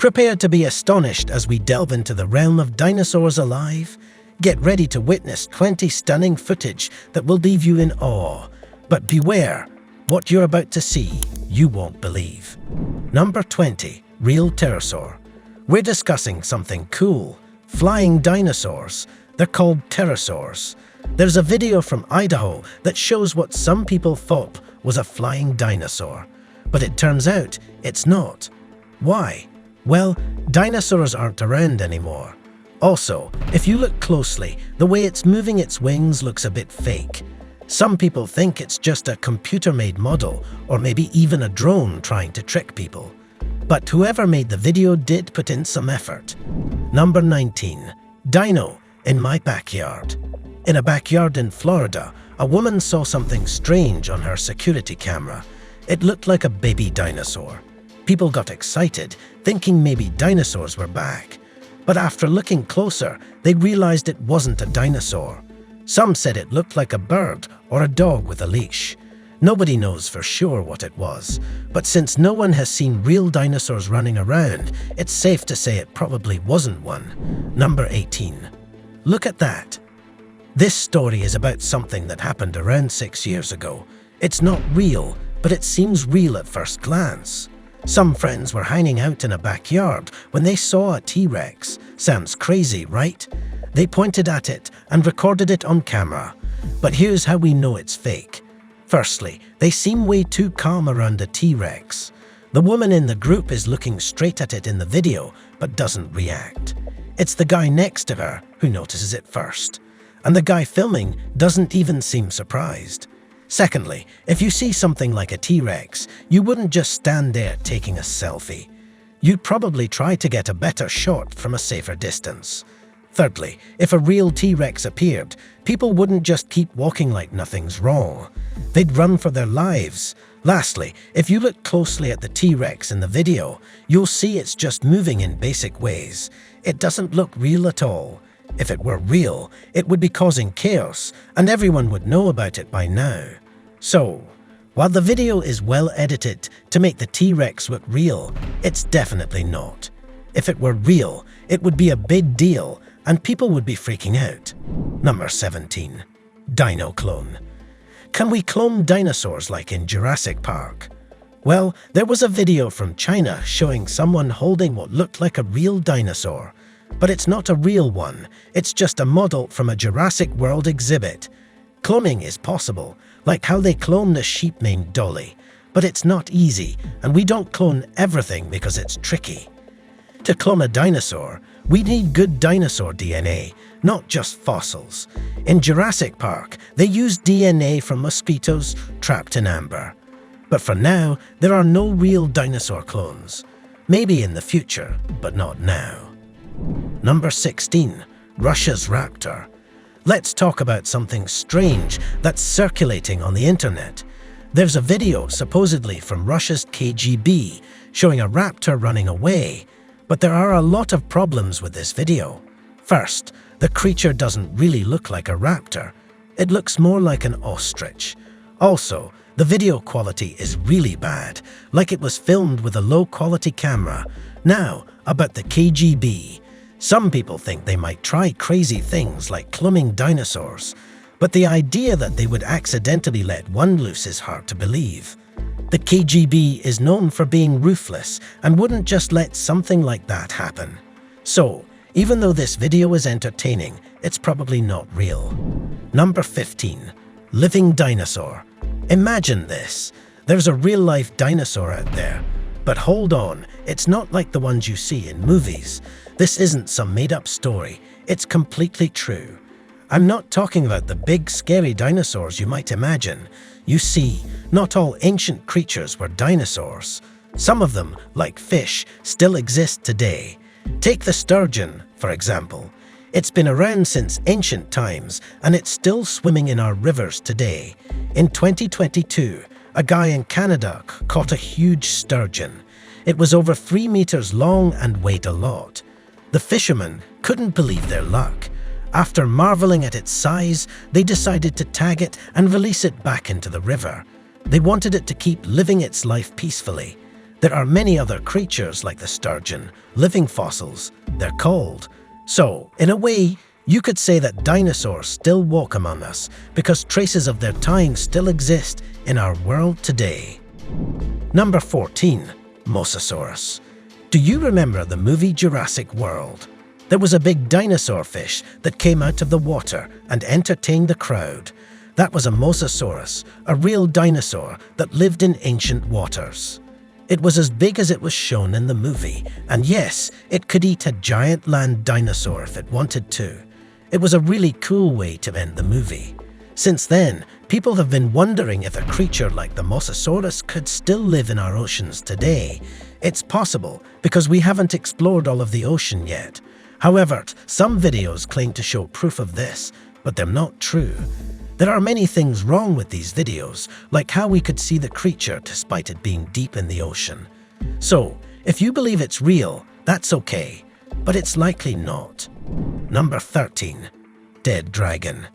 Prepare to be astonished as we delve into the realm of dinosaurs alive. Get ready to witness 20 stunning footage that will leave you in awe. But beware, what you're about to see, you won't believe. Number 20. Real pterosaur. We're discussing something cool. Flying dinosaurs. They're called pterosaurs. There's a video from Idaho that shows what some people thought was a flying dinosaur. But it turns out it's not. Why? Well, dinosaurs aren't around anymore. Also, if you look closely, the way it's moving its wings looks a bit fake. Some people think it's just a computer-made model, or maybe even a drone trying to trick people. But whoever made the video did put in some effort. Number 19. Dino in my backyard. In a backyard in Florida, a woman saw something strange on her security camera. It looked like a baby dinosaur. People got excited, thinking maybe dinosaurs were back. But after looking closer, they realized it wasn't a dinosaur. Some said it looked like a bird or a dog with a leash. Nobody knows for sure what it was, but since no one has seen real dinosaurs running around, it's safe to say it probably wasn't one. Number 18. Look at that. This story is about something that happened around 6 years ago. It's not real, but it seems real at first glance. Some friends were hanging out in a backyard when they saw a T-Rex. Sounds crazy, right? They pointed at it and recorded it on camera. But here's how we know it's fake. Firstly, they seem way too calm around a T-Rex. The woman in the group is looking straight at it in the video, but doesn't react. It's the guy next to her who notices it first. And the guy filming doesn't even seem surprised. Secondly, if you see something like a T-Rex, you wouldn't just stand there taking a selfie. You'd probably try to get a better shot from a safer distance. Thirdly, if a real T-Rex appeared, people wouldn't just keep walking like nothing's wrong. They'd run for their lives. Lastly, if you look closely at the T-Rex in the video, you'll see it's just moving in basic ways. It doesn't look real at all. If it were real, it would be causing chaos, and everyone would know about it by now. So, while the video is well edited to make the T-Rex look real, it's definitely not. If it were real, it would be a big deal, and people would be freaking out. Number 17. Dino clone. Can we clone dinosaurs like in Jurassic Park? Well, there was a video from China showing someone holding what looked like a real dinosaur. But it's not a real one, it's just a model from a Jurassic World exhibit. Cloning is possible, like how they cloned a sheep named Dolly. But it's not easy, and we don't clone everything because it's tricky. To clone a dinosaur, we need good dinosaur DNA, not just fossils. In Jurassic Park, they used DNA from mosquitoes trapped in amber. But for now, there are no real dinosaur clones. Maybe in the future, but not now. Number 16. Russia's raptor. Let's talk about something strange that's circulating on the internet. There's a video supposedly from Russia's KGB showing a raptor running away, but there are a lot of problems with this video. First, the creature doesn't really look like a raptor. It looks more like an ostrich. Also, the video quality is really bad, like it was filmed with a low-quality camera. Now, about the KGB. Some people think they might try crazy things like cloning dinosaurs, but the idea that they would accidentally let one loose is hard to believe. The KGB is known for being ruthless and wouldn't just let something like that happen. So, even though this video is entertaining, it's probably not real. Number 15. Living dinosaur. Imagine this. There's a real-life dinosaur out there. But hold on, it's not like the ones you see in movies. This isn't some made-up story, it's completely true. I'm not talking about the big, scary dinosaurs you might imagine. You see, not all ancient creatures were dinosaurs. Some of them, like fish, still exist today. Take the sturgeon, for example. It's been around since ancient times, and it's still swimming in our rivers today. In 2022, a guy in Canada caught a huge sturgeon. It was over 3 meters long and weighed a lot. The fishermen couldn't believe their luck. After marveling at its size, they decided to tag it and release it back into the river. They wanted it to keep living its life peacefully. There are many other creatures like the sturgeon, living fossils, they're called. So, in a way, you could say that dinosaurs still walk among us because traces of their time still exist in our world today. Number 14. Mosasaurus. Do you remember the movie Jurassic World? There was a big dinosaur fish that came out of the water and entertained the crowd. That was a mosasaurus, a real dinosaur that lived in ancient waters. It was as big as it was shown in the movie, and yes, it could eat a giant land dinosaur if it wanted to. It was a really cool way to end the movie. Since then, people have been wondering if a creature like the mosasaurus could still live in our oceans today. It's possible because we haven't explored all of the ocean yet. However, some videos claim to show proof of this, but they're not true. There are many things wrong with these videos, like how we could see the creature despite it being deep in the ocean. So, if you believe it's real, that's okay, but it's likely not. Number 13. Dead dragon.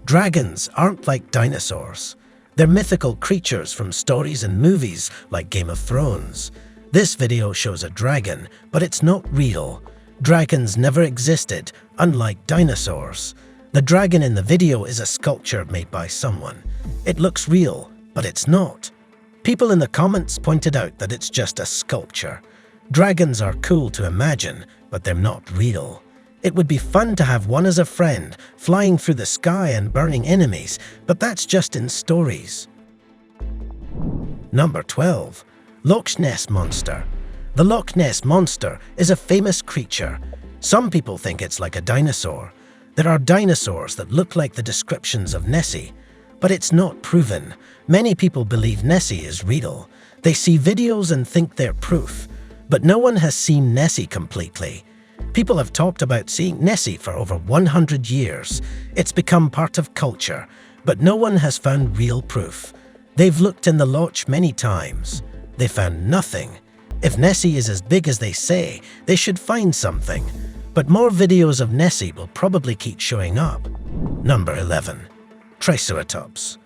Dragons aren't like dinosaurs. They're mythical creatures from stories and movies like Game of Thrones. This video shows a dragon, but it's not real. Dragons never existed, unlike dinosaurs. The dragon in the video is a sculpture made by someone. It looks real, but it's not. People in the comments pointed out that it's just a sculpture. Dragons are cool to imagine, but they're not real. It would be fun to have one as a friend, flying through the sky and burning enemies, but that's just in stories. Number 12. Loch Ness Monster. The Loch Ness Monster is a famous creature. Some people think it's like a dinosaur. There are dinosaurs that look like the descriptions of Nessie, but it's not proven. Many people believe Nessie is real. They see videos and think they're proof, but no one has seen Nessie completely. People have talked about seeing Nessie for over 100 years. It's become part of culture, but no one has found real proof. They've looked in the loch many times. They found nothing. If Nessie is as big as they say, they should find something. But more videos of Nessie will probably keep showing up. Number 11. Triceratops.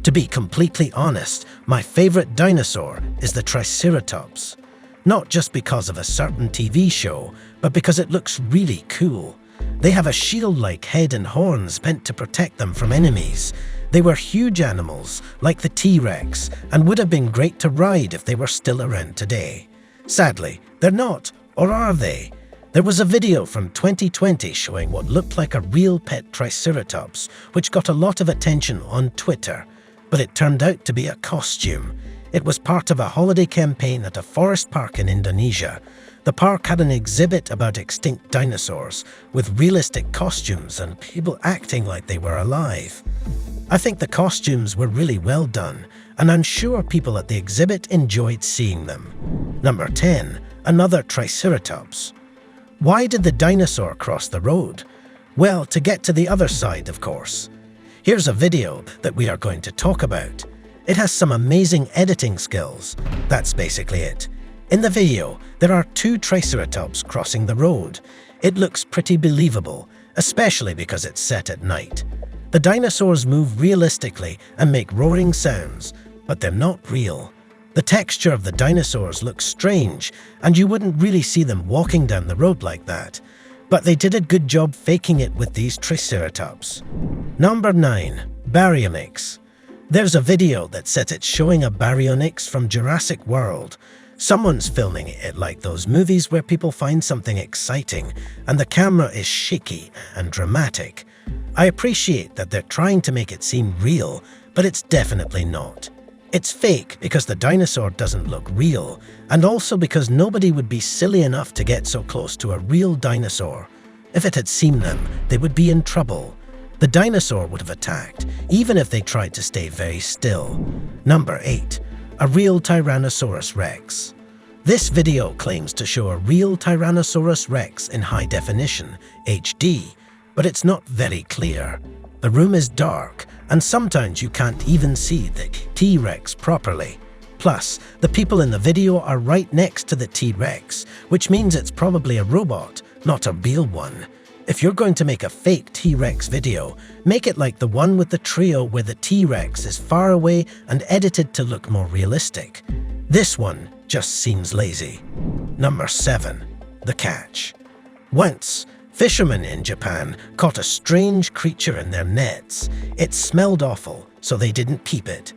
To be completely honest, my favorite dinosaur is the Triceratops. Not just because of a certain TV show, but because it looks really cool. They have a shield-like head and horns meant to protect them from enemies. They were huge animals, like the T-Rex, and would have been great to ride if they were still around today. Sadly, they're not, or are they? There was a video from 2020 showing what looked like a real pet Triceratops, which got a lot of attention on Twitter, but it turned out to be a costume. It was part of a holiday campaign at a forest park in Indonesia. The park had an exhibit about extinct dinosaurs, with realistic costumes and people acting like they were alive. I think the costumes were really well done, and I'm sure people at the exhibit enjoyed seeing them. Number 10. Another Triceratops. Why did the dinosaur cross the road? Well, to get to the other side, of course. Here's a video that we are going to talk about. It has some amazing editing skills. That's basically it. In the video, there are two Triceratops crossing the road. It looks pretty believable, especially because it's set at night. The dinosaurs move realistically and make roaring sounds, but they're not real. The texture of the dinosaurs looks strange, and you wouldn't really see them walking down the road like that. But they did a good job faking it with these Triceratops. Number 9. Baryonyx. There's a video that says it's showing a Baryonyx from Jurassic World. Someone's filming it like those movies where people find something exciting, and the camera is shaky and dramatic. I appreciate that they're trying to make it seem real, but it's definitely not. It's fake because the dinosaur doesn't look real, and also because nobody would be silly enough to get so close to a real dinosaur. If it had seen them, they would be in trouble. The dinosaur would have attacked, even if they tried to stay very still. Number 8. A real Tyrannosaurus Rex. This video claims to show a real Tyrannosaurus Rex in high definition, HD, but it's not very clear. The room is dark, and sometimes you can't even see the T-Rex properly. Plus, the people in the video are right next to the T-Rex, which means it's probably a robot, not a real one. If you're going to make a fake T-Rex video, make it like the one with the trio where the T-Rex is far away and edited to look more realistic. This one just seems lazy. Number 7. The catch. Once, fishermen in Japan caught a strange creature in their nets. It smelled awful, so they didn't keep it.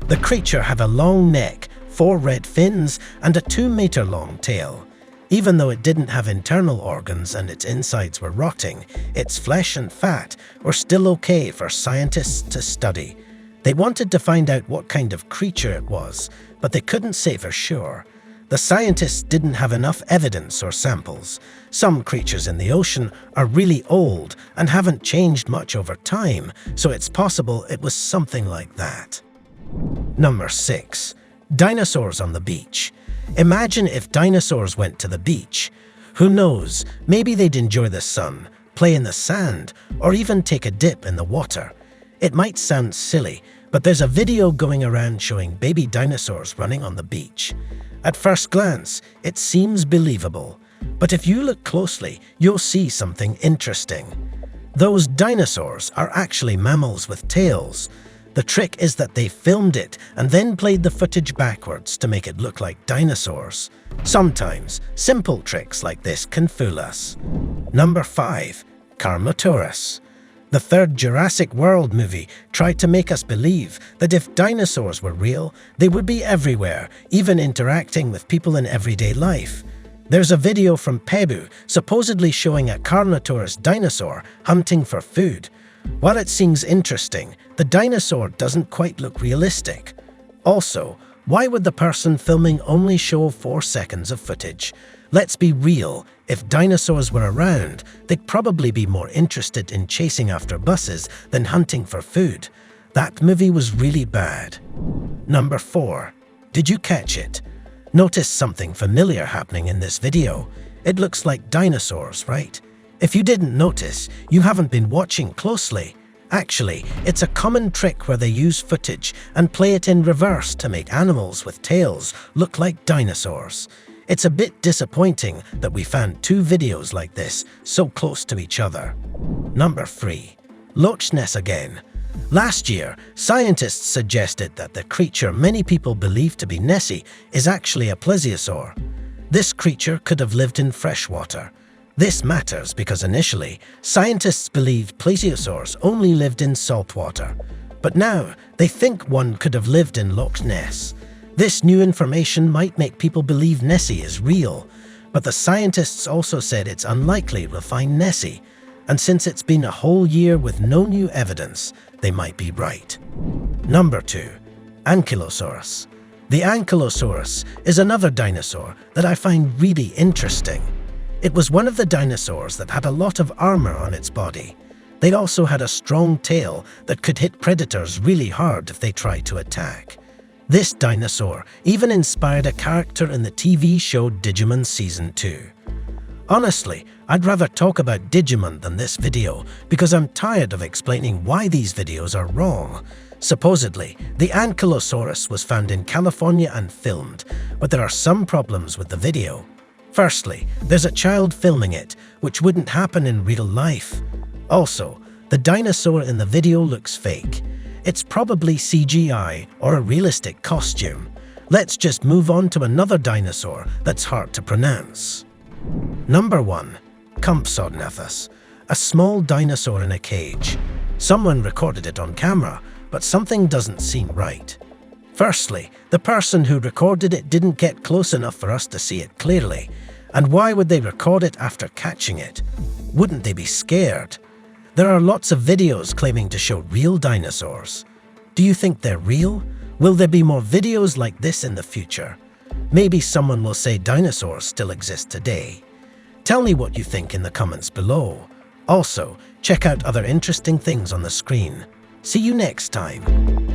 The creature had a long neck, 4 red fins, and a 2-meter-long tail. Even though it didn't have internal organs and its insides were rotting, its flesh and fat were still okay for scientists to study. They wanted to find out what kind of creature it was, but they couldn't say for sure. The scientists didn't have enough evidence or samples. Some creatures in the ocean are really old and haven't changed much over time, so it's possible it was something like that. Number 6. Dinosaurs on the beach. Imagine if dinosaurs went to the beach. Who knows, maybe they'd enjoy the sun, play in the sand, or even take a dip in the water. It might sound silly, but there's a video going around showing baby dinosaurs running on the beach. At first glance, it seems believable, but if you look closely, you'll see something interesting. Those dinosaurs are actually mammals with tails. The trick is that they filmed it and then played the footage backwards to make it look like dinosaurs. Sometimes, simple tricks like this can fool us. Number 5. Carnotaurus. The third Jurassic World movie tried to make us believe that if dinosaurs were real, they would be everywhere, even interacting with people in everyday life. There's a video from Peru supposedly showing a Carnotaurus dinosaur hunting for food. While it seems interesting, the dinosaur doesn't quite look realistic. Also, why would the person filming only show 4 seconds of footage? Let's be real, if dinosaurs were around, they'd probably be more interested in chasing after buses than hunting for food. That movie was really bad. Number 4. Did you catch it? Notice something familiar happening in this video. It looks like dinosaurs, right? If you didn't notice, you haven't been watching closely. Actually, it's a common trick where they use footage and play it in reverse to make animals with tails look like dinosaurs. It's a bit disappointing that we found 2 videos like this so close to each other. Number 3. Loch Ness again. Last year, scientists suggested that the creature many people believe to be Nessie is actually a plesiosaur. This creature could have lived in fresh water. This matters because initially, scientists believed plesiosaurs only lived in salt water. But now, they think one could have lived in Loch Ness. This new information might make people believe Nessie is real, but the scientists also said it's unlikely we'll find Nessie, and since it's been a whole year with no new evidence, they might be right. Number 2. Ankylosaurus. The Ankylosaurus is another dinosaur that I find really interesting. It was one of the dinosaurs that had a lot of armor on its body. They also had a strong tail that could hit predators really hard if they tried to attack. This dinosaur even inspired a character in the TV show Digimon Season 2. Honestly, I'd rather talk about Digimon than this video because I'm tired of explaining why these videos are wrong. Supposedly, the Ankylosaurus was found in California and filmed, but there are some problems with the video. Firstly, there's a child filming it, which wouldn't happen in real life. Also, the dinosaur in the video looks fake. It's probably CGI or a realistic costume. Let's just move on to another dinosaur that's hard to pronounce. Number 1. Compsognathus, a small dinosaur in a cage. Someone recorded it on camera, but something doesn't seem right. Firstly, the person who recorded it didn't get close enough for us to see it clearly. And why would they record it after catching it? Wouldn't they be scared? There are lots of videos claiming to show real dinosaurs. Do you think they're real? Will there be more videos like this in the future? Maybe someone will say dinosaurs still exist today. Tell me what you think in the comments below. Also, check out other interesting things on the screen. See you next time.